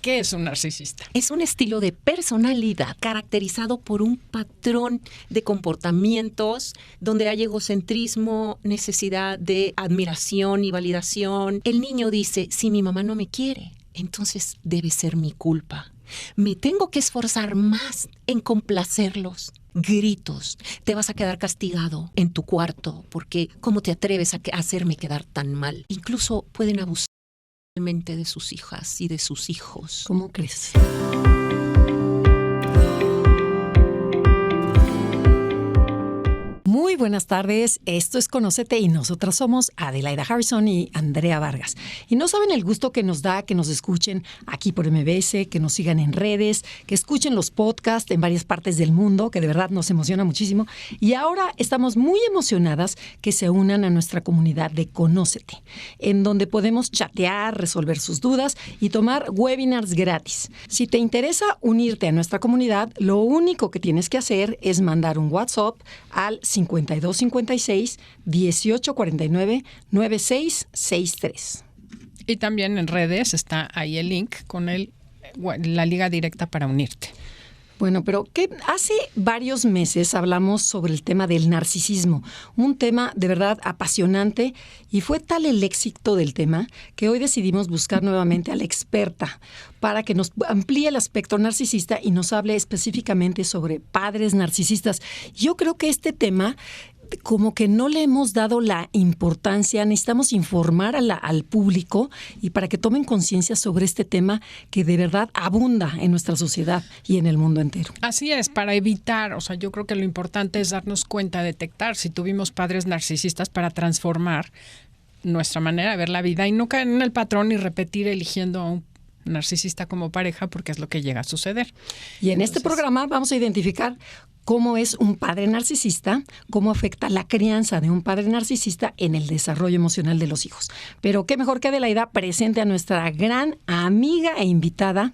¿Qué es un narcisista? Es un estilo de personalidad caracterizado por un patrón de comportamientos donde hay egocentrismo, necesidad de admiración y validación. El niño dice, si mi mamá no me quiere, entonces debe ser mi culpa. Me tengo que esforzar más en complacerlos. Gritos, te vas a quedar castigado en tu cuarto porque ¿cómo te atreves a hacerme quedar tan mal? Incluso pueden abusar de sus hijas y de sus hijos. ¿Cómo crees? Muy buenas tardes, esto es Conócete y nosotras somos Adelaida Harrison y Andrea Vargas. Y no saben el gusto que nos da que nos escuchen aquí por MBS, que nos sigan en redes, que escuchen los podcasts en varias partes del mundo, que de verdad nos emociona muchísimo. Y ahora estamos muy emocionadas que se unan a nuestra comunidad de Conócete, en donde podemos chatear, resolver sus dudas y tomar webinars gratis. Si te interesa unirte a nuestra comunidad, lo único que tienes que hacer es mandar un WhatsApp al 5256-1849-9663. Y también en redes está ahí el link con la liga directa para unirte. Bueno, pero hace varios meses hablamos sobre el tema del narcisismo, un tema de verdad apasionante, y fue tal el éxito del tema que hoy decidimos buscar nuevamente a la experta para que nos amplíe el aspecto narcisista y nos hable específicamente sobre padres narcisistas. Yo creo que este tema como que no le hemos dado la importancia, necesitamos informar al público y para que tomen conciencia sobre este tema que de verdad abunda en nuestra sociedad y en el mundo entero. Así es, para evitar, yo creo que lo importante es darnos cuenta, detectar si tuvimos padres narcisistas para transformar nuestra manera de ver la vida y no caer en el patrón y repetir eligiendo a un narcisista como pareja, porque es lo que llega a suceder. Y en este programa vamos a identificar cómo es un padre narcisista, cómo afecta la crianza de un padre narcisista en el desarrollo emocional de los hijos. Pero qué mejor que Adelaida presente a nuestra gran amiga e invitada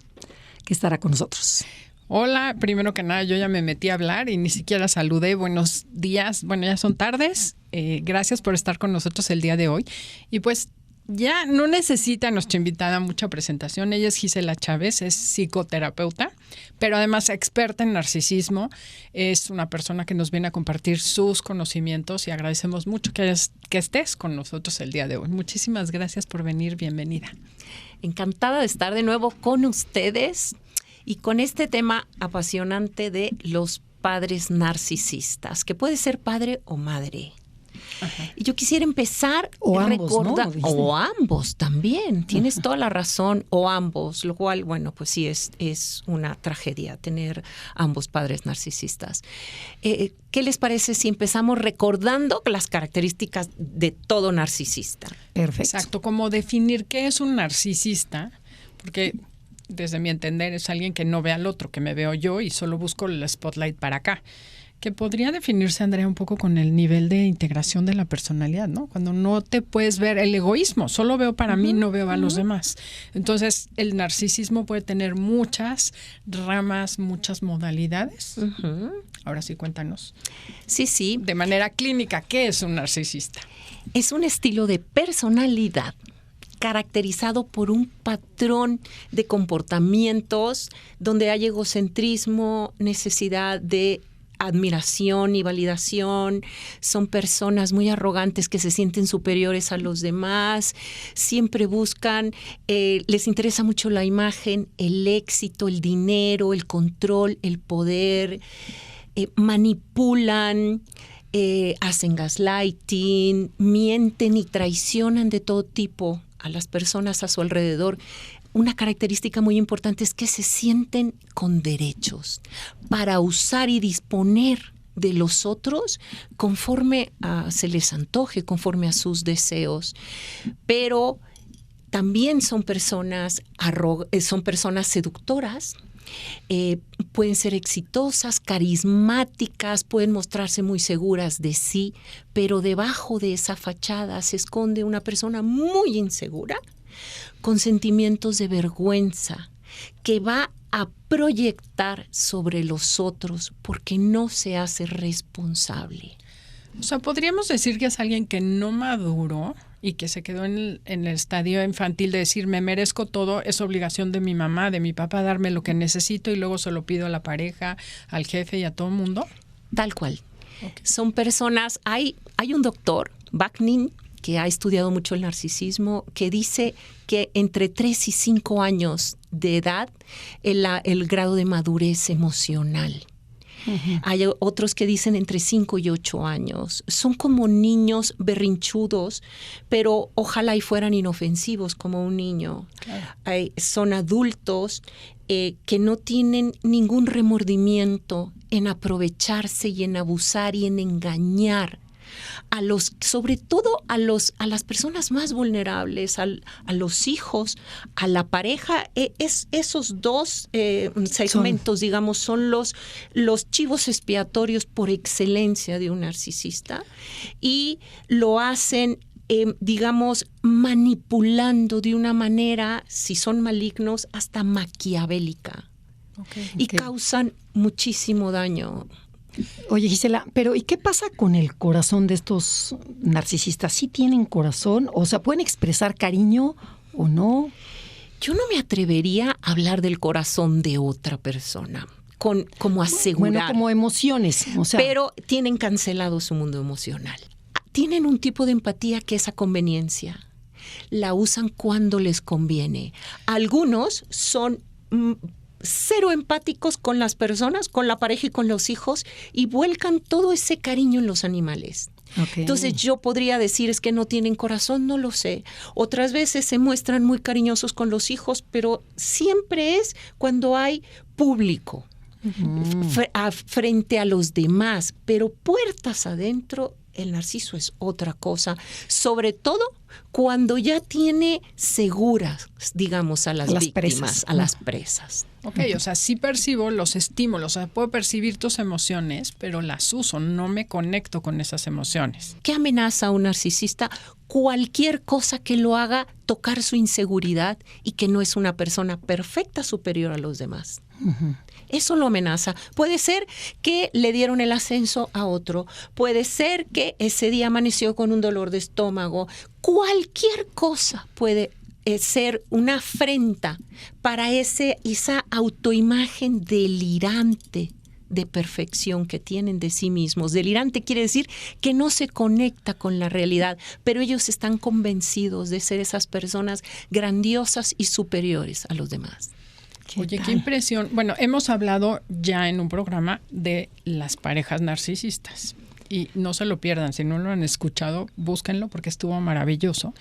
que estará con nosotros. Hola, primero que nada yo ya me metí a hablar y ni siquiera saludé. Buenos días, bueno, ya son tardes. Gracias por estar con nosotros el día de hoy. Y pues ya no necesita nuestra invitada mucha presentación. Ella es Gisela Chávez, es psicoterapeuta, pero además experta en narcisismo. Es una persona que nos viene a compartir sus conocimientos y agradecemos mucho que estés con nosotros el día de hoy. Muchísimas gracias por venir, bienvenida. Encantada de estar de nuevo con ustedes y con este tema apasionante de los padres narcisistas, que puede ser padre o madre. Ajá. Y yo quisiera empezar recordando, o ambos también, tienes toda la razón, o ambos, lo cual, bueno, pues sí es una tragedia tener ambos padres narcisistas. ¿Qué les parece si empezamos recordando las características de todo narcisista? Perfecto. Exacto, como definir qué es un narcisista, porque desde mi entender es alguien que no ve al otro, que me veo yo y solo busco el spotlight para acá. Que podría definirse, Andrea, un poco con el nivel de integración de la personalidad, ¿no? Cuando no te puedes ver el egoísmo, solo veo para mí, no veo a los demás. Entonces, el narcisismo puede tener muchas ramas, muchas modalidades. Ahora sí, cuéntanos. Sí. De manera clínica, ¿qué es un narcisista? Es un estilo de personalidad caracterizado por un patrón de comportamientos donde hay egocentrismo, necesidad de admiración y validación. Son personas muy arrogantes que se sienten superiores a los demás, siempre buscan, les interesa mucho la imagen, el éxito, el dinero, el control, el poder, manipulan, hacen gaslighting, mienten y traicionan de todo tipo a las personas a su alrededor. Una característica muy importante es que se sienten con derechos para usar y disponer de los otros conforme se les antoje, conforme a sus deseos. Pero también son personas seductoras, pueden ser exitosas, carismáticas, pueden mostrarse muy seguras de sí, pero debajo de esa fachada se esconde una persona muy insegura, con sentimientos de vergüenza, que va a proyectar sobre los otros porque no se hace responsable. Podríamos decir que es alguien que no maduró y que se quedó en el estadio infantil de decir, me merezco todo, es obligación de mi mamá, de mi papá darme lo que necesito y luego se lo pido a la pareja, al jefe y a todo el mundo. Tal cual. Okay. Son personas, hay un doctor, Bakhnin, que ha estudiado mucho el narcisismo, que dice que entre 3 y 5 años de edad el grado de madurez emocional. Uh-huh. Hay otros que dicen entre 5 y 8 años. Son como niños berrinchudos, pero ojalá y fueran inofensivos como un niño. Claro. Son adultos que no tienen ningún remordimiento en aprovecharse y en abusar y en engañar sobre todo a las personas más vulnerables, a los hijos, a la pareja. Esos dos segmentos, digamos, son los chivos expiatorios por excelencia de un narcisista, y lo hacen digamos, manipulando de una manera, si son malignos, hasta maquiavélica. Y causan muchísimo daño. Oye, Gisela, pero ¿y qué pasa con el corazón de estos narcisistas? ¿Sí tienen corazón? O sea, ¿pueden expresar cariño o no? Yo no me atrevería a hablar del corazón de otra persona, como asegurar. Bueno, como emociones. O sea, pero tienen cancelado su mundo emocional. Tienen un tipo de empatía que es a conveniencia. La usan cuando les conviene. Algunos son cero empáticos con las personas, con la pareja y con los hijos, y vuelcan todo ese cariño en los animales. Okay. Entonces yo podría decir es que no tienen corazón, no lo sé. Otras veces se muestran muy cariñosos con los hijos, pero siempre es cuando hay público frente a los demás, pero puertas adentro. El narciso es otra cosa, sobre todo cuando ya tiene seguras, digamos, a las víctimas, presas. A las presas. Ok, o sea, sí percibo los estímulos, o sea, puedo percibir tus emociones, pero las uso, no me conecto con esas emociones. ¿Qué amenaza a un narcisista? Cualquier cosa que lo haga tocar su inseguridad y que no es una persona perfecta superior a los demás. Uh-huh. Eso lo amenaza. Puede ser que le dieron el ascenso a otro. Puede ser que ese día amaneció con un dolor de estómago. Cualquier cosa puede ser una afrenta para esa autoimagen delirante de perfección que tienen de sí mismos. Delirante quiere decir que no se conecta con la realidad, pero ellos están convencidos de ser esas personas grandiosas y superiores a los demás. Oye, qué impresión. Bueno, hemos hablado ya en un programa de las parejas narcisistas y no se lo pierdan. Si no lo han escuchado, búsquenlo porque estuvo maravilloso.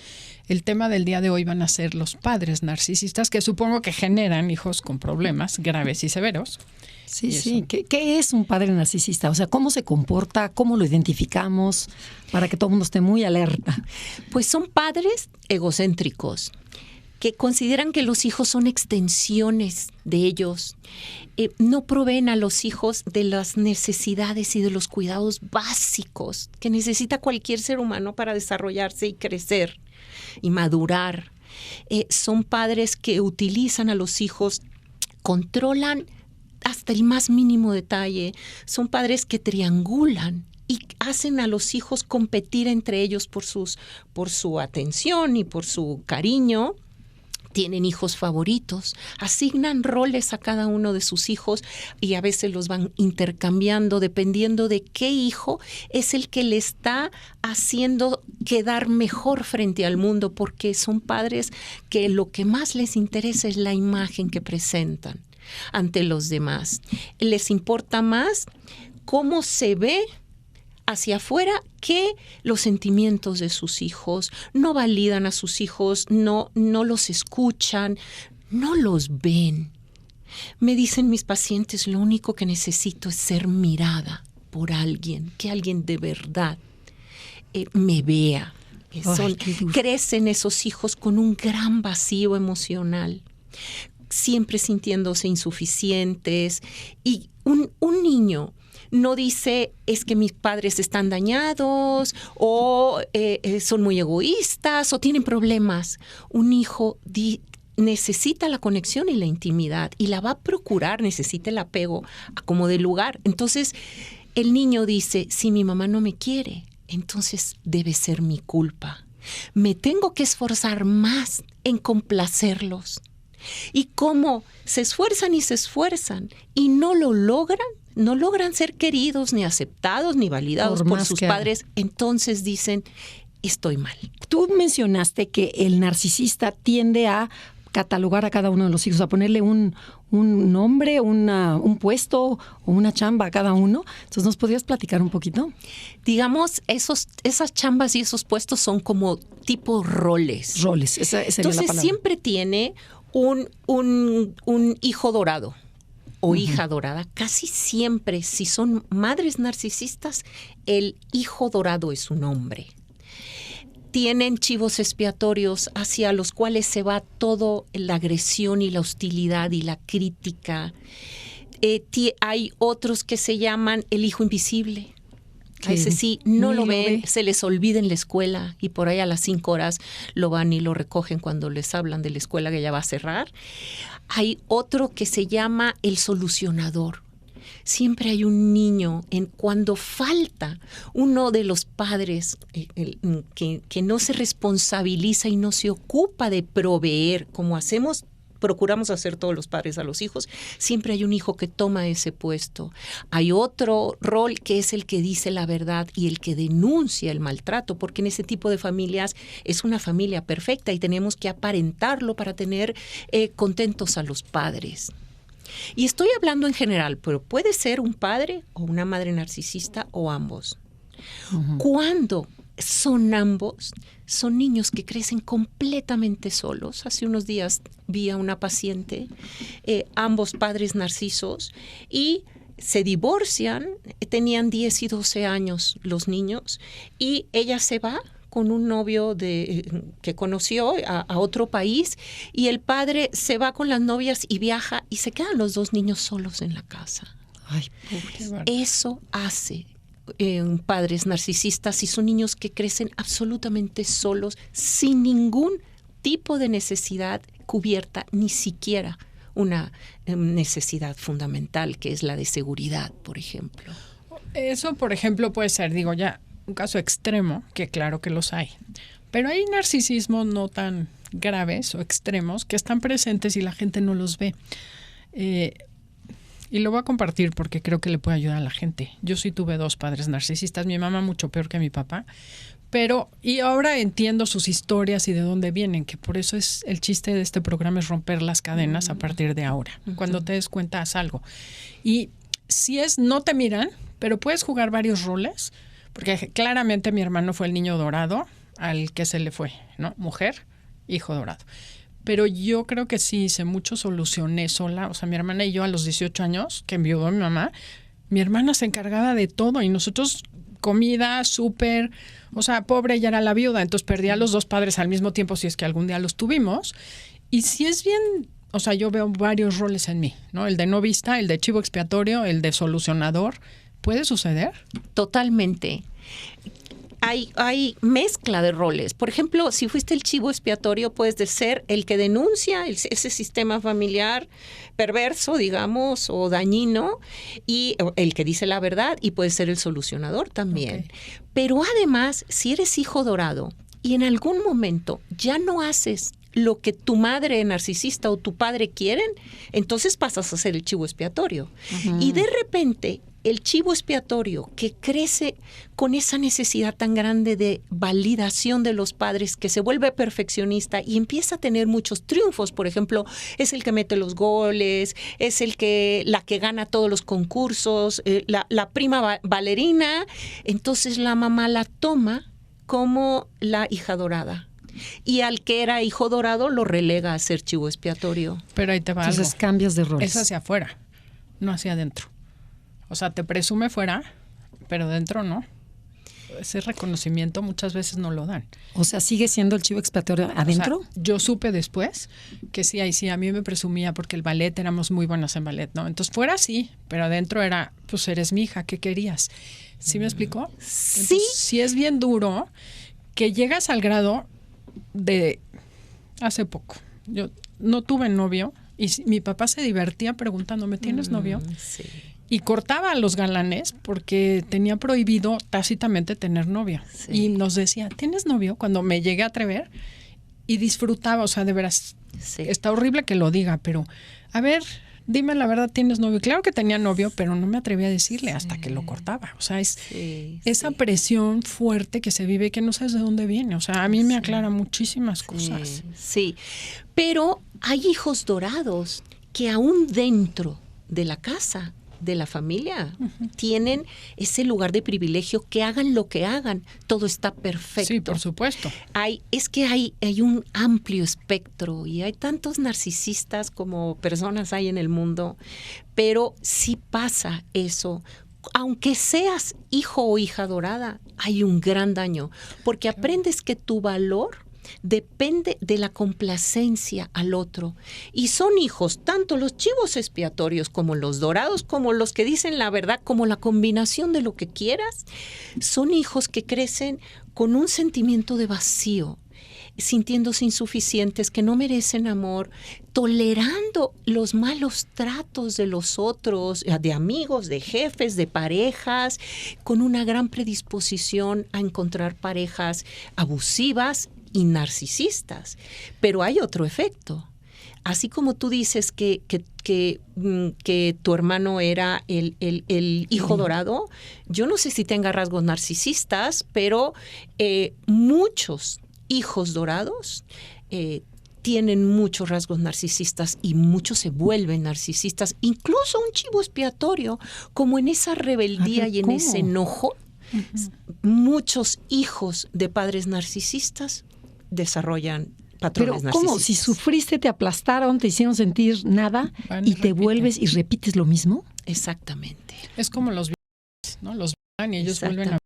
El tema del día de hoy van a ser los padres narcisistas, que supongo que generan hijos con problemas graves y severos. Sí, sí. ¿Qué es un padre narcisista? O sea, ¿cómo se comporta? ¿Cómo lo identificamos? Para que todo el mundo esté muy alerta. Pues son padres egocéntricos, que consideran que los hijos son extensiones de ellos. No proveen a los hijos de las necesidades y de los cuidados básicos que necesita cualquier ser humano para desarrollarse y crecer y madurar. Son padres que utilizan a los hijos, controlan hasta el más mínimo detalle. Son padres que triangulan y hacen a los hijos competir entre ellos por su atención y por su cariño. Tienen hijos favoritos, asignan roles a cada uno de sus hijos y a veces los van intercambiando dependiendo de qué hijo es el que le está haciendo quedar mejor frente al mundo, porque son padres que lo que más les interesa es la imagen que presentan ante los demás. Les importa más cómo se ve hacia afuera que los sentimientos de sus hijos. No validan a sus hijos, no los escuchan, no los ven. Me dicen mis pacientes, lo único que necesito es ser mirada por alguien, que alguien de verdad me vea. Crecen esos hijos con un gran vacío emocional, siempre sintiéndose insuficientes. Y un niño no dice es que mis padres están dañados o son muy egoístas o tienen problemas. Un hijo necesita la conexión y la intimidad y la va a procurar, necesita el apego a como de lugar. Entonces el niño dice, si mi mamá no me quiere, entonces debe ser mi culpa. me tengo que esforzar más en complacerlos. Y como se esfuerzan y no lo logran, no logran ser queridos, ni aceptados, ni validados por sus padres, entonces dicen, estoy mal. Tú mencionaste que el narcisista tiende a catalogar a cada uno de los hijos, a ponerle un nombre, un puesto o una chamba a cada uno. Entonces, ¿nos podrías platicar un poquito? Digamos, esas chambas y esos puestos son como tipo roles. Roles, esa sería Entonces, la palabra. siempre tiene un hijo dorado o hija dorada. Casi siempre, si son madres narcisistas, el hijo dorado es un hombre. Tienen chivos expiatorios hacia los cuales se va todo la agresión y la hostilidad y la crítica. Hay otros que se llaman el hijo invisible. A ese sí, no lo ven, se les olvida en la escuela y por ahí a las 5 horas lo van y lo recogen cuando les hablan de la escuela que ya va a cerrar. Hay otro que se llama el solucionador. Siempre hay un niño cuando falta uno de los padres que no se responsabiliza y no se ocupa de proveer como procuramos hacer todos los padres a los hijos, siempre hay un hijo que toma ese puesto. Hay otro rol que es el que dice la verdad y el que denuncia el maltrato, porque en ese tipo de familias es una familia perfecta y tenemos que aparentarlo para tener contentos a los padres. Y estoy hablando en general, pero puede ser un padre o una madre narcisista o ambos. Uh-huh. Cuando son ambos, son niños que crecen completamente solos. Hace unos días vi a una paciente, ambos padres narcisos, y se divorcian, tenían 10 y 12 años los niños, y ella se va con un novio que conoció a otro país, y el padre se va con las novias y viaja, y se quedan los dos niños solos en la casa. Ay, pobre. Eso hace padres narcisistas, y son niños que crecen absolutamente solos, sin ningún tipo de necesidad cubierta, ni siquiera una necesidad fundamental, que es la de seguridad, por ejemplo. Eso, por ejemplo, puede ser, ya un caso extremo, que claro que los hay, pero hay narcisismos no tan graves o extremos que están presentes y la gente no los ve. Y lo voy a compartir porque creo que le puede ayudar a la gente. Yo sí tuve 2 padres narcisistas, mi mamá mucho peor que mi papá, y ahora entiendo sus historias y de dónde vienen, que por eso es el chiste de este programa, es romper las cadenas a partir de ahora. Uh-huh. Cuando te des cuenta, haz algo. Y si no te miran, pero puedes jugar varios roles, porque claramente mi hermano fue el niño dorado al que se le fue, ¿no? Mujer, hijo dorado. Pero yo creo que sí hice mucho, solucioné sola. O sea, mi hermana y yo a los 18 años, que enviudó mi mamá, mi hermana se encargaba de todo y nosotros comida, súper, o sea, pobre, ella era la viuda, entonces perdía a los 2 padres al mismo tiempo si es que algún día los tuvimos. Y si es bien, o sea, yo veo varios roles en mí, ¿no? El de novista, el de chivo expiatorio, el de solucionador. ¿Puede suceder? Totalmente. Hay mezcla de roles. Por ejemplo, si fuiste el chivo expiatorio, puedes ser el que denuncia ese sistema familiar perverso, digamos, o dañino, y el que dice la verdad, y puedes ser el solucionador también. Okay. Pero además, si eres hijo dorado y en algún momento ya no haces lo que tu madre narcisista o tu padre quieren, entonces pasas a ser el chivo expiatorio. Uh-huh. Y de repente, el chivo expiatorio que crece con esa necesidad tan grande de validación de los padres, que se vuelve perfeccionista y empieza a tener muchos triunfos. Por ejemplo, es el que mete los goles, es la que gana todos los concursos, la prima bailarina. Entonces la mamá la toma como la hija dorada. Y al que era hijo dorado lo relega a ser chivo expiatorio. Pero ahí te va Entonces algo. Cambias de roles. Es hacia afuera, no hacia adentro. O sea, te presume fuera, pero dentro no. Ese reconocimiento muchas veces no lo dan. O sea, ¿sigue siendo el chivo expiatorio adentro? O sea, yo supe después que sí, a mí me presumía porque el ballet, éramos muy buenas en ballet, ¿no? Entonces fuera sí, pero adentro era, pues eres mi hija, ¿qué querías? ¿Sí me explicó? Sí. Entonces, sí es bien duro que llegas al grado de hace poco. Yo no tuve novio y mi papá se divertía preguntándome, ¿tienes novio? Sí. y cortaba a los galanes porque tenía prohibido tácitamente tener novio. Sí. Y nos decía, ¿tienes novio? Cuando me llegué a atrever y disfrutaba, o sea, de veras, Sí. está horrible que lo diga, pero a ver, dime la verdad, ¿tienes novio? Claro que tenía novio, pero no me atreví a decirle hasta que lo cortaba. O sea, es esa presión fuerte que se vive que no sabes de dónde viene. O sea, a mí me aclara muchísimas cosas. Sí, pero hay hijos dorados que aún dentro de la casa, de la familia, tienen ese lugar de privilegio, que hagan lo que hagan, todo está perfecto. Sí, por supuesto. Hay un amplio espectro y hay tantos narcisistas como personas hay en el mundo, pero sí pasa eso. Aunque seas hijo o hija dorada, hay un gran daño, porque aprendes que tu valor depende de la complacencia al otro. Y son hijos, tanto los chivos expiatorios como los dorados, como los que dicen la verdad, como la combinación de lo que quieras, son hijos que crecen con un sentimiento de vacío, sintiéndose insuficientes, que no merecen amor, tolerando los malos tratos de los otros, de amigos, de jefes, de parejas, con una gran predisposición a encontrar parejas abusivas y narcisistas. Pero hay otro efecto. Así como tú dices que tu hermano era el hijo dorado, yo no sé si tenga rasgos narcisistas, pero muchos hijos dorados tienen muchos rasgos narcisistas y muchos se vuelven narcisistas, incluso un chivo expiatorio, como en esa rebeldía y en ese enojo. Muchos hijos de padres narcisistas desarrollan patrones narcisistas. Pero ¿cómo? Si sufriste, te aplastaron, te hicieron sentir nada y te vuelves y repites lo mismo. Exactamente. Es como los violadores, ¿no? Los violan y ellos vuelven a...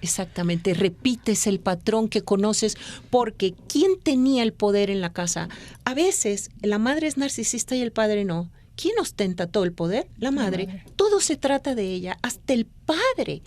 Exactamente, repites el patrón que conoces, porque ¿quién tenía el poder en la casa? A veces la madre es narcisista y el padre no. ¿Quién ostenta todo el poder? La madre. Todo se trata de ella, hasta el padre.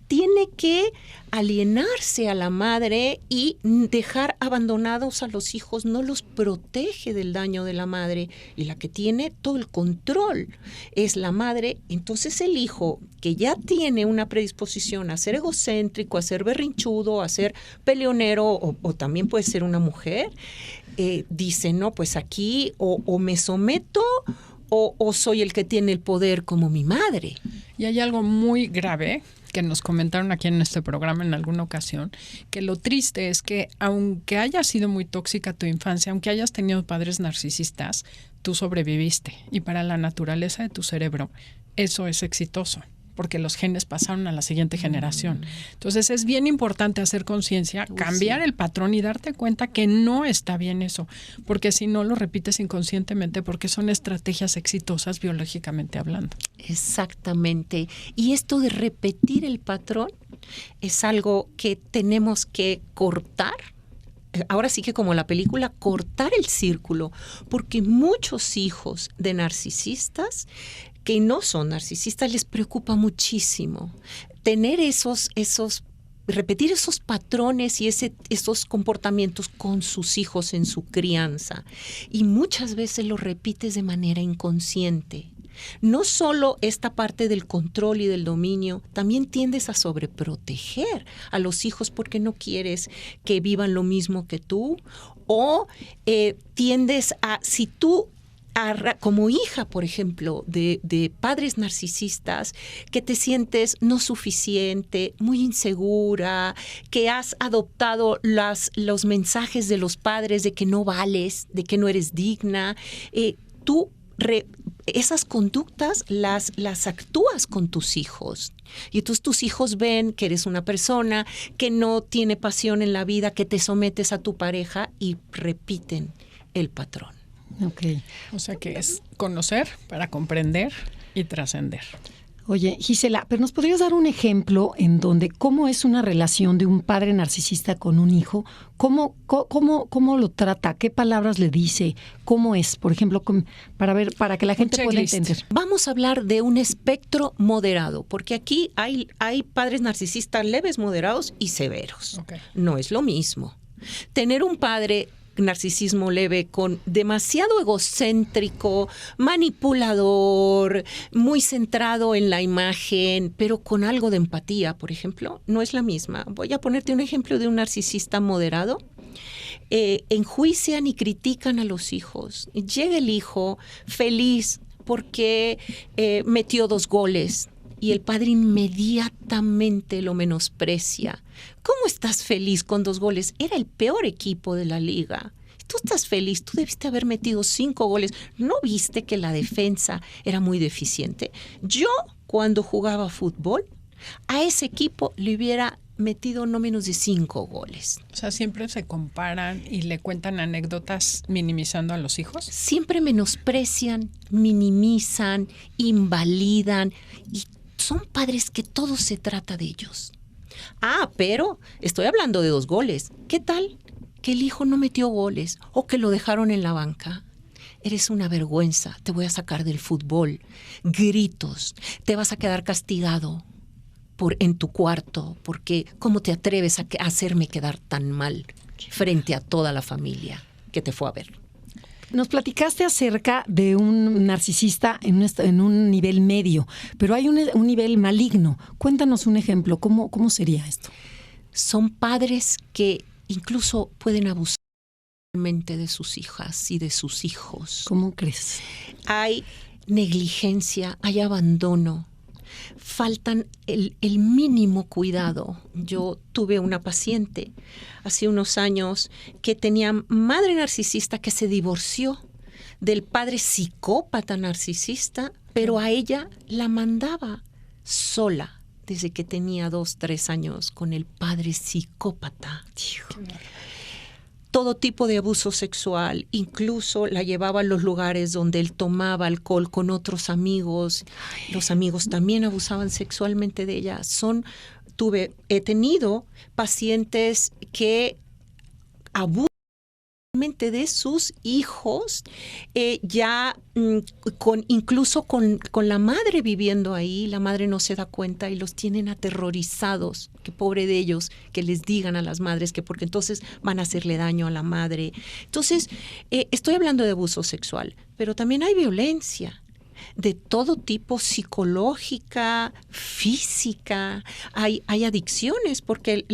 Tiene que alienarse a la madre y dejar abandonados a los hijos, no los protege del daño de la madre. Y la que tiene todo el control es la madre. Entonces el hijo, que ya tiene una predisposición a ser egocéntrico, a ser berrinchudo, a ser peleonero, o también puede ser una mujer, dice, no, pues aquí o me someto o soy el que tiene el poder como mi madre. Y hay algo muy grave que nos comentaron aquí en este programa en alguna ocasión, que lo triste es que aunque haya sido muy tóxica tu infancia, aunque hayas tenido padres narcisistas, tú sobreviviste. Y para la naturaleza de tu cerebro, eso es exitoso, porque los genes pasaron a la siguiente generación. Entonces es bien importante hacer conciencia, cambiar el patrón y darte cuenta que no está bien eso, porque si no lo repites inconscientemente, porque son estrategias exitosas biológicamente hablando. Exactamente. Y esto de repetir el patrón es algo que tenemos que cortar. Ahora sí que como la película, cortar el círculo, porque muchos hijos de narcisistas que no son narcisistas les preocupa muchísimo tener repetir esos patrones y esos comportamientos con sus hijos en su crianza. Y muchas veces lo repites de manera inconsciente. No solo esta parte del control y del dominio, también tiendes a sobreproteger a los hijos porque no quieres que vivan lo mismo que tú, o tiendes a, si tú como hija, por ejemplo, de padres narcisistas, que te sientes no suficiente, muy insegura, que has adoptado los mensajes de los padres de que no vales, de que no eres digna, esas conductas las actúas con tus hijos. Y entonces tus hijos ven que eres una persona que no tiene pasión en la vida, que te sometes a tu pareja y repiten el patrón. Okay. O sea que es conocer para comprender y trascender. Oye, Gisela, pero ¿nos podrías dar un ejemplo en donde cómo es una relación de un padre narcisista con un hijo? ¿Cómo lo trata? ¿Qué palabras le dice? ¿Cómo es? Por ejemplo, para que la gente pueda entender. Vamos a hablar de un espectro moderado, porque aquí hay padres narcisistas leves, moderados y severos. Okay. No es lo mismo. Tener un padre narcisismo leve con demasiado egocéntrico, manipulador, muy centrado en la imagen, pero con algo de empatía, por ejemplo, no es la misma. Voy a ponerte un ejemplo de un narcisista moderado. Enjuician y critican a los hijos. Llega el hijo feliz porque metió 2 goles. Y el padre inmediatamente lo menosprecia. ¿Cómo estás feliz con 2 goles? Era el peor equipo de la liga. Tú estás feliz, tú debiste haber metido 5 goles. ¿No viste que la defensa era muy deficiente? Yo, cuando jugaba fútbol, a ese equipo le hubiera metido no menos de 5 goles. O sea, siempre se comparan y le cuentan anécdotas minimizando a los hijos. Siempre menosprecian, minimizan, invalidan y son padres que todo se trata de ellos. Pero estoy hablando de 2 goles. ¿Qué tal que el hijo no metió goles o que lo dejaron en la banca? Eres una vergüenza, te voy a sacar del fútbol. Gritos, te vas a quedar castigado en tu cuarto, porque ¿cómo te atreves a hacerme quedar tan mal frente a toda la familia que te fue a ver? Nos platicaste acerca de un narcisista en un nivel medio, pero hay un nivel maligno. Cuéntanos un ejemplo. ¿Cómo sería esto? Son padres que incluso pueden abusar de sus hijas y de sus hijos. ¿Cómo crees? Hay negligencia, hay abandono. Faltan el mínimo cuidado. Yo tuve una paciente hace unos años que tenía madre narcisista que se divorció del padre psicópata narcisista, pero a ella la mandaba sola desde que tenía 2, 3 años con el padre psicópata. Todo tipo de abuso sexual, incluso la llevaba a los lugares donde él tomaba alcohol con otros amigos. Los amigos también abusaban sexualmente de ella. He tenido pacientes que abusan de sus hijos, incluso con la madre viviendo ahí. La madre no se da cuenta y los tienen aterrorizados. Que pobre de ellos, que les digan a las madres que porque entonces van a hacerle daño a la madre. Entonces, estoy hablando de abuso sexual, pero también hay violencia de todo tipo, psicológica, física. Hay adicciones, porque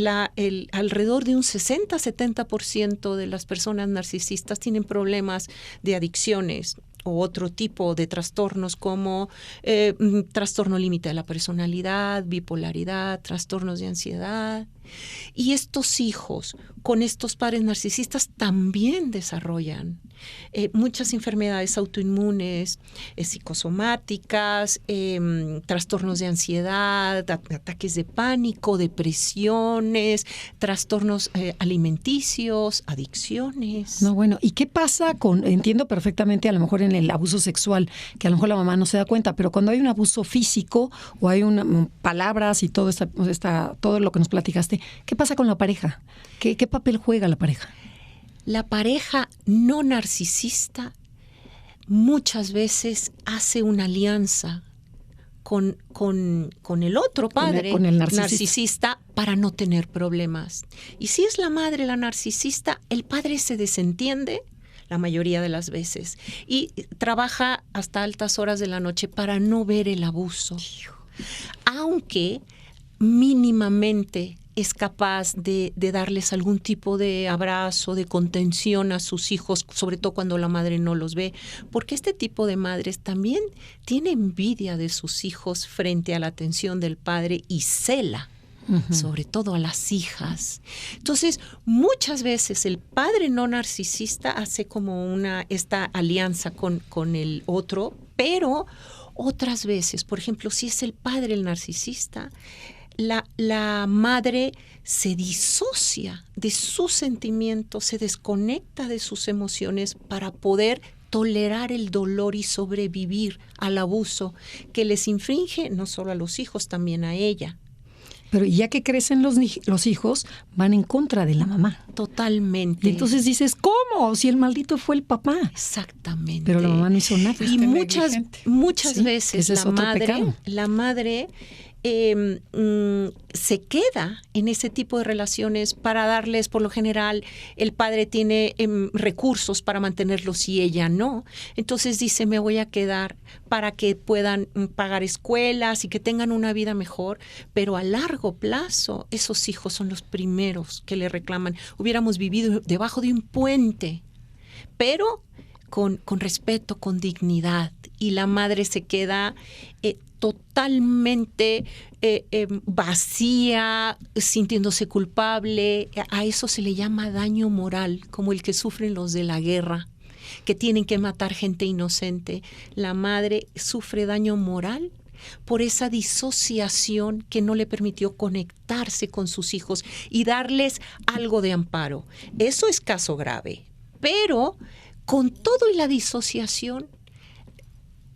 alrededor de un 60-70% de las personas narcisistas tienen problemas de adicciones o otro tipo de trastornos como trastorno límite de la personalidad, bipolaridad, trastornos de ansiedad. Y estos hijos con estos padres narcisistas también desarrollan muchas enfermedades autoinmunes, psicosomáticas, trastornos de ansiedad, ataques de pánico, depresiones, trastornos alimenticios, adicciones. No, bueno, ¿y qué pasa entiendo perfectamente a lo mejor en el abuso sexual, que a lo mejor la mamá no se da cuenta, pero cuando hay un abuso físico o hay palabras y todo todo lo que nos platicaste, ¿qué pasa con la pareja? ¿Qué papel juega la pareja? La pareja no narcisista muchas veces hace una alianza con el otro padre, con el narcisista para no tener problemas. Y si es la madre la narcisista, el padre se desentiende la mayoría de las veces y trabaja hasta altas horas de la noche para no ver el abuso. Aunque mínimamente es capaz de darles algún tipo de abrazo, de contención a sus hijos, sobre todo cuando la madre no los ve, porque este tipo de madres también tiene envidia de sus hijos frente a la atención del padre y cela, sobre todo a las hijas. Entonces, muchas veces el padre no narcisista hace como esta alianza con el otro, pero otras veces, por ejemplo, si es el padre el narcisista, la madre se disocia de sus sentimientos, se desconecta de sus emociones para poder tolerar el dolor y sobrevivir al abuso que les infringe no solo a los hijos, también a ella. Pero ya que crecen los hijos, van en contra de la mamá. Totalmente. Y entonces dices, ¿cómo? Si el maldito fue el papá. Exactamente. Pero la mamá no hizo nada. Y muchas veces la madre se queda en ese tipo de relaciones para darles, por lo general, el padre tiene recursos para mantenerlos y ella no. Entonces dice, me voy a quedar para que puedan pagar escuelas y que tengan una vida mejor, pero a largo plazo esos hijos son los primeros que le reclaman. Hubiéramos vivido debajo de un puente, pero con respeto, con dignidad, y la madre se queda totalmente vacía, sintiéndose culpable. A eso se le llama daño moral, como el que sufren los de la guerra, que tienen que matar gente inocente. La madre sufre daño moral por esa disociación que no le permitió conectarse con sus hijos y darles algo de amparo. Eso es caso grave, pero con todo y la disociación,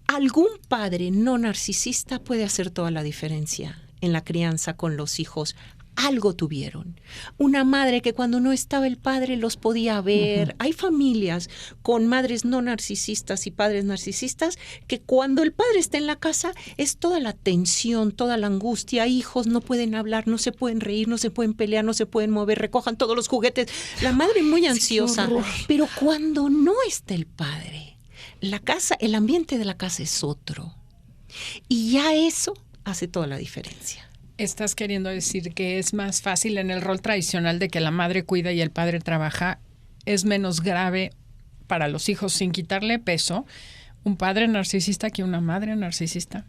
algún padre no narcisista puede hacer toda la diferencia en la crianza con los hijos. Algo tuvieron. Una madre que cuando no estaba el padre los podía ver. Hay familias con madres no narcisistas y padres narcisistas que cuando el padre está en la casa es toda la tensión, toda la angustia. Hijos no pueden hablar, no se pueden reír, no se pueden pelear, no se pueden mover, recojan todos los juguetes. La madre muy ansiosa. Pero cuando no está el padre, la casa, el ambiente de la casa es otro. Y ya eso hace toda la diferencia. ¿Estás queriendo decir que es más fácil en el rol tradicional de que la madre cuida y el padre trabaja? ¿Es menos grave para los hijos, sin quitarle peso, un padre narcisista que una madre narcisista?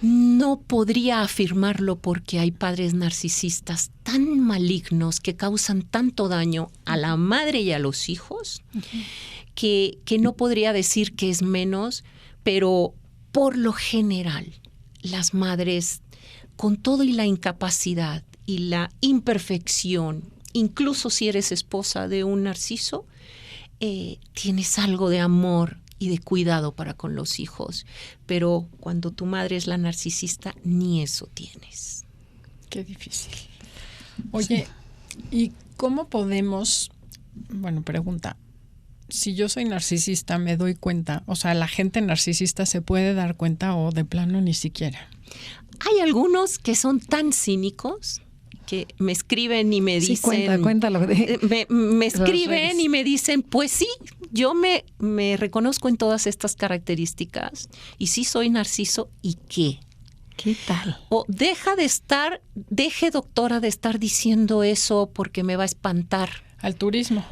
No podría afirmarlo porque hay padres narcisistas tan malignos que causan tanto daño a la madre y a los hijos que no podría decir que es menos, pero por lo general las madres, con todo y la incapacidad y la imperfección, incluso si eres esposa de un narciso, tienes algo de amor y de cuidado para con los hijos. Pero cuando tu madre es la narcisista, ni eso tienes. Qué difícil. Oye, ¿y cómo podemos, pregunta, si yo soy narcisista me doy cuenta, o sea, la gente narcisista se puede dar cuenta o de plano ni siquiera? Hay algunos que son tan cínicos que me escriben y me dicen... Cuéntalo. Me escriben y me dicen, pues sí, yo me reconozco en todas estas características y sí soy narciso, ¿y qué? ¿Qué tal? O deje doctora de estar diciendo eso porque me va a espantar. Al turismo.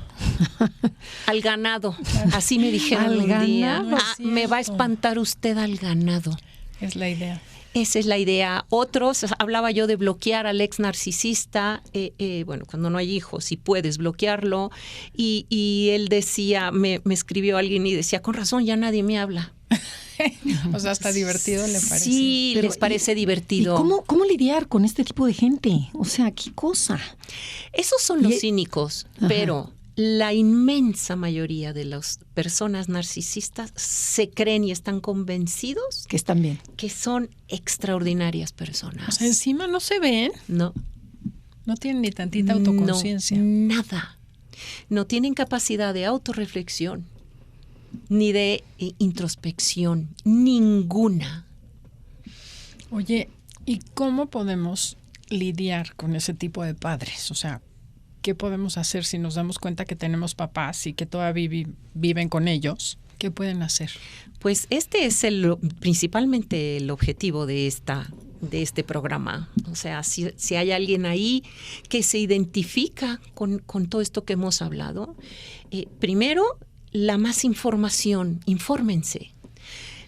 Al ganado. Así me dijeron un día. Me va a espantar usted al ganado. Es la idea. Esa es la idea. Otros, hablaba yo de bloquear al ex narcisista, cuando no hay hijos, si puedes bloquearlo. Y él decía, me escribió alguien y decía, con razón, ya nadie me habla. O sea, hasta divertido le parece. Sí, les parece divertido. ¿Y cómo lidiar con este tipo de gente? O sea, ¿qué cosa? Esos son los cínicos, pero la inmensa mayoría de las personas narcisistas se creen y están convencidos que están bien, que son extraordinarias personas. O sea, encima no se ven. No tienen ni tantita autoconciencia. No, nada. No tienen capacidad de autorreflexión ni de introspección, ninguna. Oye, ¿y cómo podemos lidiar con ese tipo de padres? O sea, ¿qué podemos hacer si nos damos cuenta que tenemos papás y que todavía viven con ellos? ¿Qué pueden hacer? Pues este es principalmente el objetivo de este programa. O sea, si hay alguien ahí que se identifica con todo esto que hemos hablado, primero, la más información, infórmense.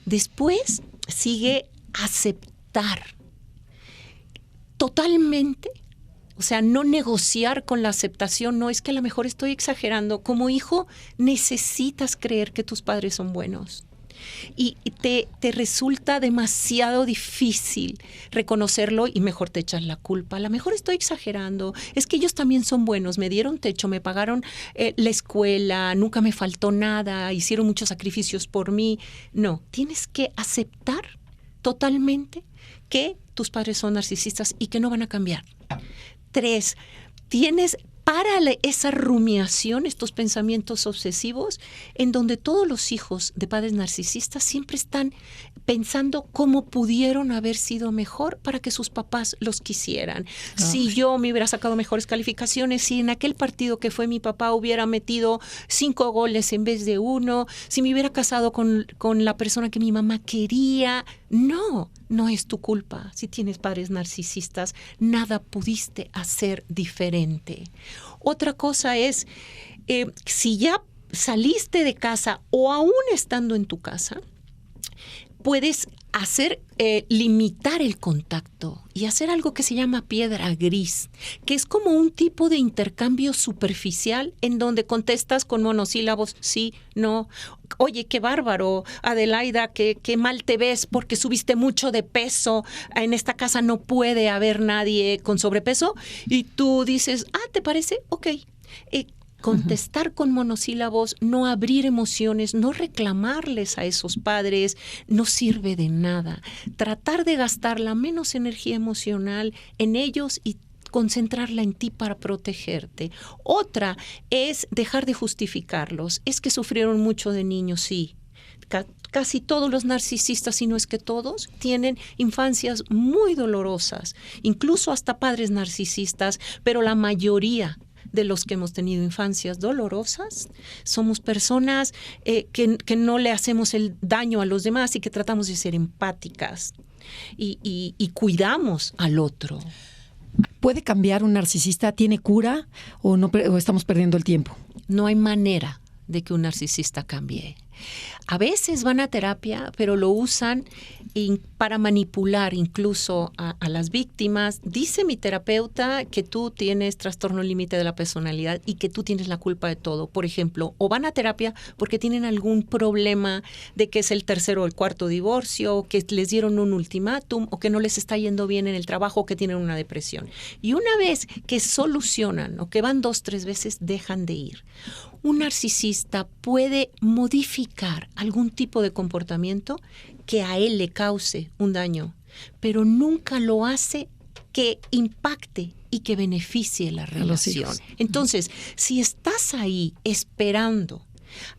Después sigue aceptar totalmente. O sea, no negociar con la aceptación, no es que a lo mejor estoy exagerando. Como hijo necesitas creer que tus padres son buenos. Y te resulta demasiado difícil reconocerlo y mejor te echas la culpa. A lo mejor estoy exagerando, es que ellos también son buenos, me dieron techo, me pagaron la escuela, nunca me faltó nada, hicieron muchos sacrificios por mí. No, tienes que aceptar totalmente que tus padres son narcisistas y que no van a cambiar. 3, tienes para esa rumiación, estos pensamientos obsesivos, en donde todos los hijos de padres narcisistas siempre están pensando cómo pudieron haber sido mejor para que sus papás los quisieran. Si yo me hubiera sacado mejores calificaciones, si en aquel partido que fue mi papá hubiera metido 5 goles en vez de 1, si me hubiera casado con la persona que mi mamá quería. No es tu culpa. Si tienes padres narcisistas, nada pudiste hacer diferente. Otra cosa es, si ya saliste de casa o aún estando en tu casa, puedes limitar el contacto y hacer algo que se llama piedra gris, que es como un tipo de intercambio superficial en donde contestas con monosílabos, sí, no. Oye, qué bárbaro, Adelaida, qué mal te ves porque subiste mucho de peso. En esta casa no puede haber nadie con sobrepeso. Y tú dices, ¿te parece? Ok. Contestar con monosílabos, no abrir emociones, no reclamarles a esos padres, no sirve de nada. Tratar de gastar la menos energía emocional en ellos y concentrarla en ti para protegerte. Otra es dejar de justificarlos. Es que sufrieron mucho de niños, sí. Casi todos los narcisistas, si no es que todos, tienen infancias muy dolorosas, incluso hasta padres narcisistas, pero la mayoría de los que hemos tenido infancias dolorosas somos personas que no le hacemos el daño a los demás y que tratamos de ser empáticas y cuidamos al otro. ¿Puede cambiar un narcisista? ¿Tiene cura o estamos perdiendo el tiempo? No hay manera de que un narcisista cambie. A veces van a terapia, pero lo usan para manipular incluso a las víctimas. Dice mi terapeuta que tú tienes trastorno límite de la personalidad y que tú tienes la culpa de todo. Por ejemplo, o van a terapia porque tienen algún problema de que es el tercero o el cuarto divorcio, o que les dieron un ultimátum, o que no les está yendo bien en el trabajo, o que tienen una depresión. Y una vez que solucionan o que van 2, 3 veces, dejan de ir. Un narcisista puede modificar algún tipo de comportamiento que a él le cause un daño, pero nunca lo hace que impacte y que beneficie la relación. Entonces, si estás ahí esperando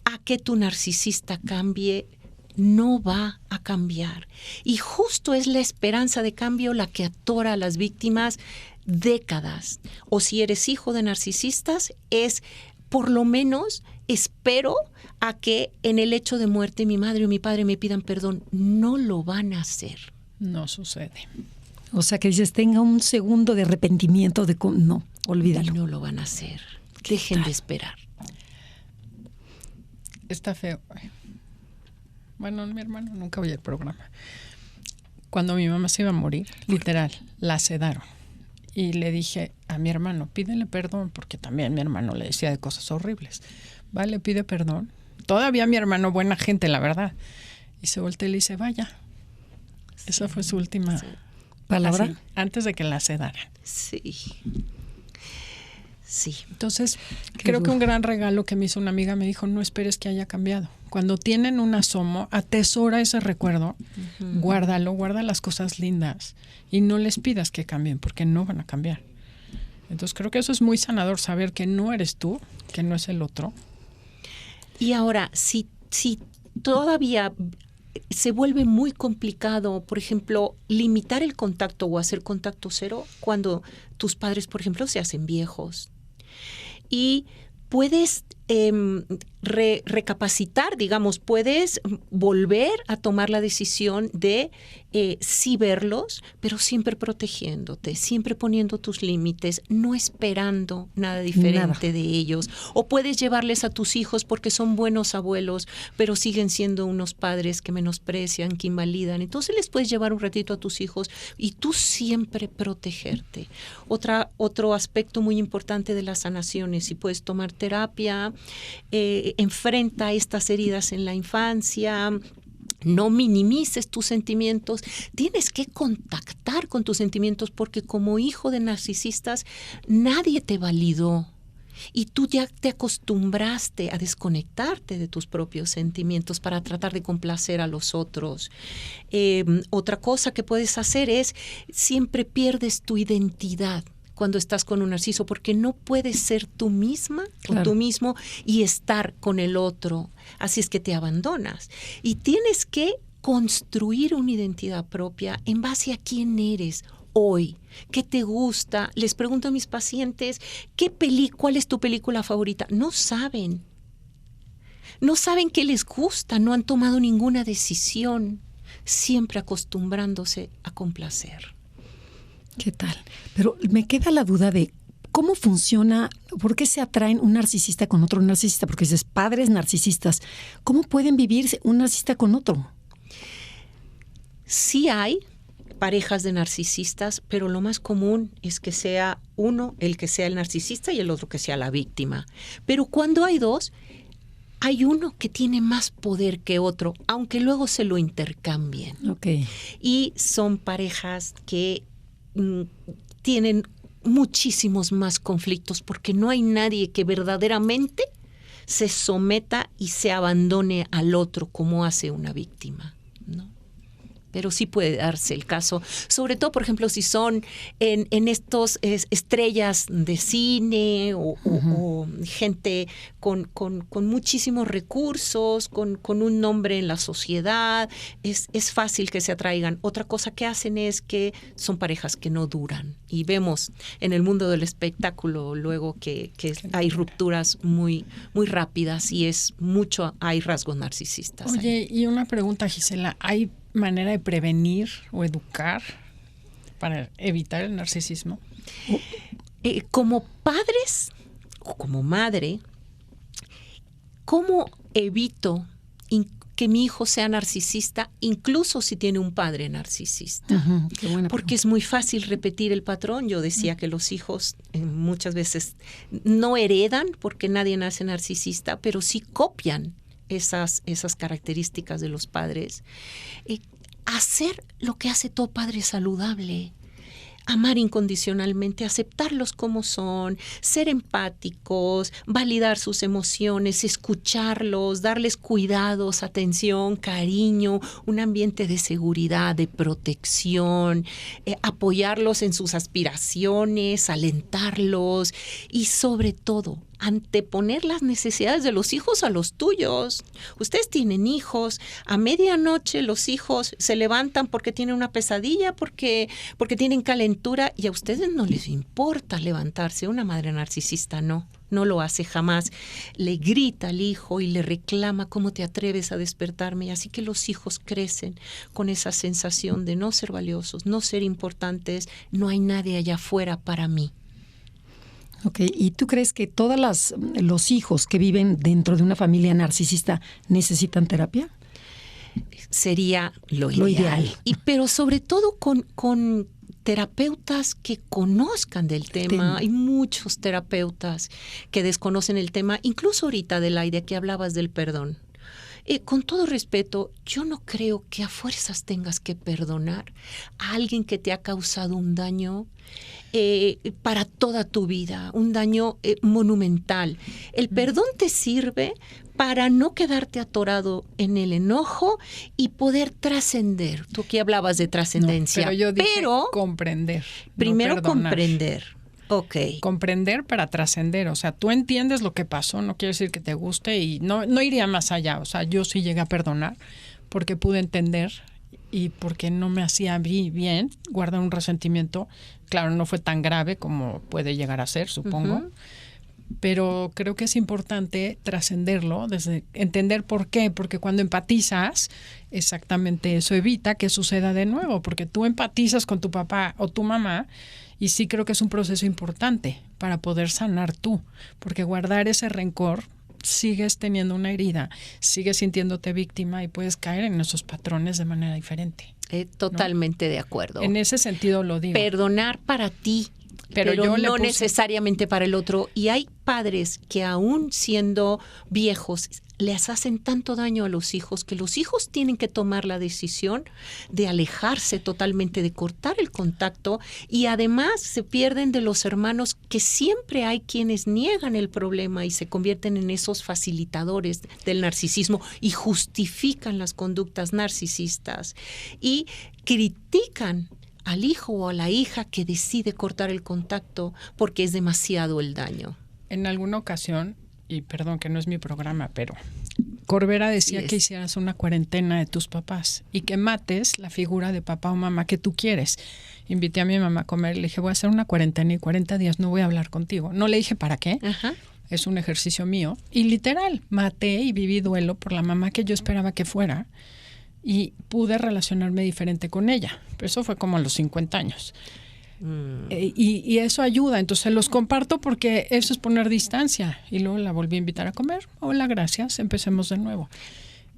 a que tu narcisista cambie, no va a cambiar. Y justo es la esperanza de cambio la que atora a las víctimas décadas. O si eres hijo de narcisistas, es por lo menos espero a que en el hecho de muerte mi madre o mi padre me pidan perdón. No lo van a hacer. No sucede. O sea que dices, tenga un segundo de arrepentimiento, no, olvídalo. No lo van a hacer. Dejen de esperar. Está feo. Bueno, mi hermano nunca oye el programa. Cuando mi mamá se iba a morir, literal, la sedaron. Y le dije a mi hermano, pídele perdón, porque también mi hermano le decía de cosas horribles. Vale, pide perdón. Todavía mi hermano, buena gente, la verdad. Y se voltea y le dice, vaya. Sí. Esa fue su última palabra. Así, antes de que la sedaran. Sí. Sí. Entonces, creo que un gran regalo que me hizo una amiga me dijo, no esperes que haya cambiado. Cuando tienen un asomo, atesora ese recuerdo, guárdalo, guarda las cosas lindas y no les pidas que cambien porque no van a cambiar. Entonces, creo que eso es muy sanador, saber que no eres tú, que no es el otro. Y ahora, si todavía se vuelve muy complicado, por ejemplo, limitar el contacto o hacer contacto cero cuando tus padres, por ejemplo, se hacen viejos. Y puedes recapacitar, digamos, puedes volver a tomar la decisión de sí verlos, pero siempre protegiéndote, siempre poniendo tus límites, no esperando nada diferente de ellos. O puedes llevarles a tus hijos porque son buenos abuelos, pero siguen siendo unos padres que menosprecian, que invalidan. Entonces les puedes llevar un ratito a tus hijos y tú siempre protegerte. Otro aspecto muy importante de las sanaciones, si puedes tomar terapia, enfrenta estas heridas en la infancia, no minimices tus sentimientos, tienes que contactar con tus sentimientos porque como hijo de narcisistas nadie te validó y tú ya te acostumbraste a desconectarte de tus propios sentimientos para tratar de complacer a los otros. Otra cosa que puedes hacer es siempre pierdes tu identidad cuando estás con un narciso, porque no puedes ser tú misma Claro. o tú mismo y estar con el otro. Así es que te abandonas. Y tienes que construir una identidad propia en base a quién eres hoy, qué te gusta. Les pregunto a mis pacientes, ¿cuál es tu película favorita? No saben qué les gusta, no han tomado ninguna decisión, siempre acostumbrándose a complacer. ¿Qué tal? Pero me queda la duda de cómo funciona, por qué se atraen un narcisista con otro narcisista, porque dices padres narcisistas, ¿cómo pueden vivir un narcisista con otro? Sí hay parejas de narcisistas, pero lo más común es que sea uno el que sea el narcisista y el otro que sea la víctima. Pero cuando hay dos, hay uno que tiene más poder que otro, aunque luego se lo intercambien. Ok. Y son parejas que tienen muchísimos más conflictos porque no hay nadie que verdaderamente se someta y se abandone al otro como hace una víctima, ¿no? Pero sí puede darse el caso, sobre todo, por ejemplo, si son en estos estrellas de cine o gente con muchísimos recursos, con un nombre en la sociedad, es fácil que se atraigan. Otra cosa que hacen es que son parejas que no duran. Y vemos en el mundo del espectáculo luego que hay rupturas muy, muy rápidas y hay rasgos narcisistas. Oye, y una pregunta, Gisela, ¿hay manera de prevenir o educar para evitar el narcisismo? Como padres o como madre, ¿cómo evito que mi hijo sea narcisista, incluso si tiene un padre narcisista? Ajá, qué buena Porque es muy fácil repetir el patrón. Yo decía que los hijos muchas veces no heredan porque nadie nace narcisista, pero sí copian esas características de los padres. Hacer lo que hace todo padre saludable. Amar incondicionalmente, aceptarlos como son, ser empáticos, validar sus emociones, escucharlos, darles cuidados, atención, cariño, un ambiente de seguridad, de protección, apoyarlos en sus aspiraciones, alentarlos y sobre todo anteponer las necesidades de los hijos a los tuyos. Ustedes tienen hijos, a medianoche los hijos se levantan porque tienen una pesadilla, porque tienen calentura y a ustedes no les importa levantarse. Una madre narcisista no lo hace jamás. Le grita al hijo y le reclama: ¿cómo te atreves a despertarme? Y así que los hijos crecen con esa sensación de no ser valiosos, no ser importantes, no hay nadie allá afuera para mí. Ok, ¿y tú crees que todos los hijos que viven dentro de una familia narcisista necesitan terapia? Sería lo ideal. Pero sobre todo con terapeutas que conozcan del tema. Hay muchos terapeutas que desconocen el tema, incluso ahorita, Adelaida, que hablabas del perdón. Con todo respeto, yo no creo que a fuerzas tengas que perdonar a alguien que te ha causado un daño para toda tu vida, un daño monumental. El perdón te sirve para no quedarte atorado en el enojo y poder trascender. Tú aquí hablabas de trascendencia. No, pero yo dije comprender. Primero no perdonar. Comprender. Okay. Comprender para trascender. O sea, tú entiendes lo que pasó, no quiere decir que te guste y no iría más allá. O sea, yo sí llegué a perdonar porque pude entender y porque no me hacía bien guardar un resentimiento. Claro, no fue tan grave como puede llegar a ser, supongo. Uh-huh. Pero creo que es importante trascenderlo, desde entender por qué. Porque cuando empatizas, exactamente eso evita que suceda de nuevo. Porque tú empatizas con tu papá o tu mamá. Y sí creo que es un proceso importante para poder sanar tú, porque guardar ese rencor, sigues teniendo una herida, sigues sintiéndote víctima y puedes caer en esos patrones de manera diferente. Totalmente, ¿no? De acuerdo. En ese sentido lo digo. Perdonar para ti, pero no necesariamente para el otro. Y hay padres que aún siendo viejos les hacen tanto daño a los hijos que los hijos tienen que tomar la decisión de alejarse totalmente, de cortar el contacto, y además se pierden de los hermanos, que siempre hay quienes niegan el problema y se convierten en esos facilitadores del narcisismo y justifican las conductas narcisistas y critican al hijo o a la hija que decide cortar el contacto porque es demasiado el daño. En alguna ocasión, y perdón que no es mi programa, pero Corbera decía que hicieras una cuarentena de tus papás y que mates la figura de papá o mamá que tú quieres. Invité a mi mamá a comer y le dije, voy a hacer una cuarentena y 40 días no voy a hablar contigo. No le dije para qué, es un ejercicio mío. Y literal, maté y viví duelo por la mamá que yo esperaba que fuera y pude relacionarme diferente con ella. Pero eso fue como a los 50 años. Y eso ayuda, entonces los comparto porque eso es poner distancia. Y luego la volví a invitar a comer. Hola, gracias, empecemos de nuevo.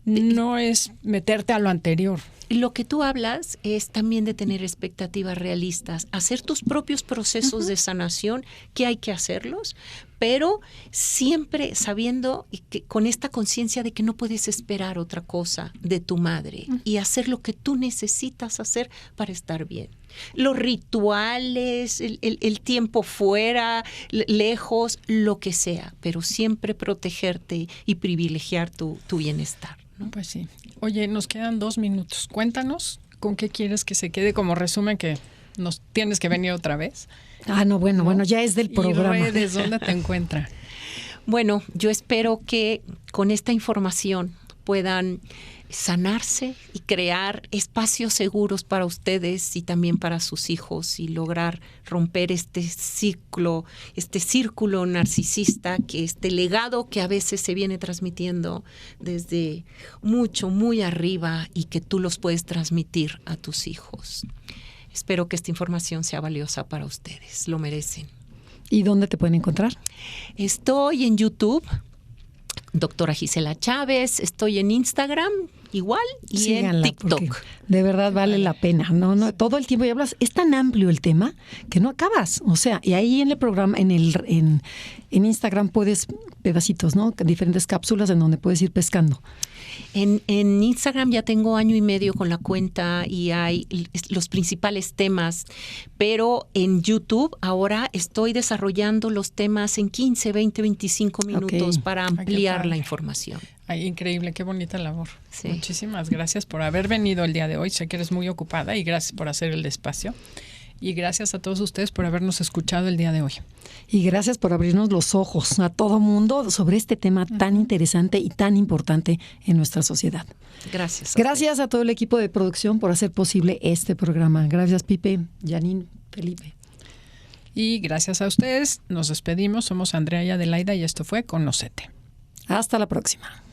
No es meterte a lo anterior. Lo que tú hablas es también de tener expectativas realistas, hacer tus propios procesos de sanación, que hay que hacerlos, pero siempre sabiendo que con esta conciencia de que no puedes esperar otra cosa de tu madre y hacer lo que tú necesitas hacer para estar bien. Los rituales, el tiempo fuera, lejos, lo que sea, pero siempre protegerte y privilegiar tu bienestar, ¿no? Pues sí. Oye, nos quedan 2 minutos. Cuéntanos con qué quieres que se quede como resumen, que nos tienes que venir otra vez. Bueno, ya es del programa. ¿Y redes dónde te encuentra? Bueno, yo espero que con esta información puedan sanarse y crear espacios seguros para ustedes y también para sus hijos y lograr romper este círculo narcisista, que este legado que a veces se viene transmitiendo desde muy arriba y que tú los puedes transmitir a tus hijos. Espero que esta información sea valiosa para ustedes, lo merecen. ¿Y dónde te pueden encontrar? Estoy en YouTube, doctora Gisela Chávez, estoy en Instagram igual y síganla, en TikTok. De verdad vale la pena. No, todo el tiempo y hablas, es tan amplio el tema que no acabas. O sea, y ahí en el programa, en Instagram puedes pedacitos, ¿no? Diferentes cápsulas en donde puedes ir pescando. En Instagram ya tengo 1 año y medio con la cuenta y hay los principales temas, pero en YouTube ahora estoy desarrollando los temas en 15, 20, 25 minutos para ampliar la información. Ay, increíble, qué bonita labor. Sí. Muchísimas gracias por haber venido el día de hoy. Sé que eres muy ocupada y gracias por hacer el espacio. Y gracias a todos ustedes por habernos escuchado el día de hoy. Y gracias por abrirnos los ojos a todo mundo sobre este tema tan interesante y tan importante en nuestra sociedad. Gracias. Gracias a todo el equipo de producción por hacer posible este programa. Gracias, Pipe, Janine, Felipe. Y gracias a ustedes. Nos despedimos. Somos Andrea y Adelaida y esto fue Conócete. Hasta la próxima.